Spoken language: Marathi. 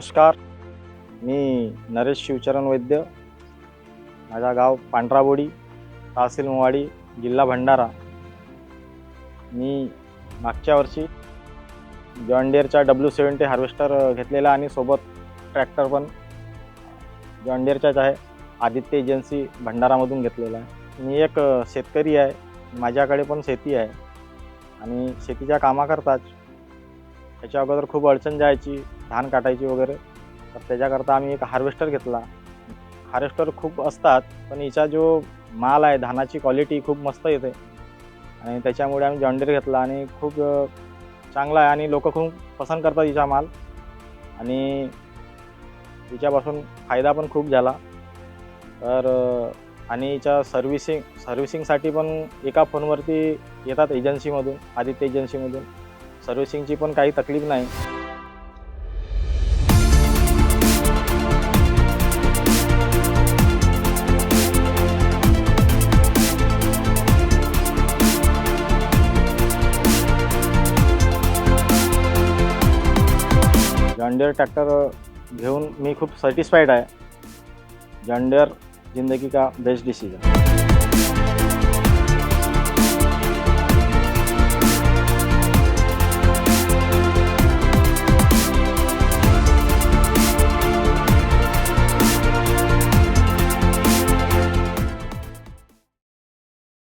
नमस्कार. मी नरेश शिवचरण वैद्य. माझा गाव पांढराबोडी, तहसील मोवाडी, जिल्हा भंडारा. मी मागच्या वर्षी जॉन डिअरचा W70 हार्वेस्टर घेतलेला आणि सोबत ट्रॅक्टर पण जॉन डिअरचाच आहे. आदित्य एजन्सी भंडारामधून घेतलेला आहे. मी एक शेतकरी आहे. माझ्याकडे पण शेती आहे आणि शेतीच्या कामाकरताच त्याच्या अगोदर खूप अडचण जायची, धान काटायची वगैरे. तर त्याच्याकरता आम्ही एक हार्वेस्टर घेतला. हार्वेस्टर खूप असतात, पण हिचा जो माल आहे, धानाची क्वालिटी खूप मस्त येते आणि त्याच्यामुळे आम्ही जॉन डिअर घेतला आणि खूप चांगला आहे आणि लोक खूप पसंत करतात हिचा माल आणि हिच्यापासून फायदा पण खूप झाला. तर आणि हिच्या सर्व्हिसिंगसाठी पण एका फोनवरती येतात एजन्सीमधून, आदित्य एजन्सीमधून. सर्व्हिसिंगची पण काही तकलीफ नाही. जॉन डिअर ट्रॅक्टर घेऊन मी खूप सॅटिस्फाईड आहे. जॉन डिअर जिंदगी का बेस्ट डिसीजन.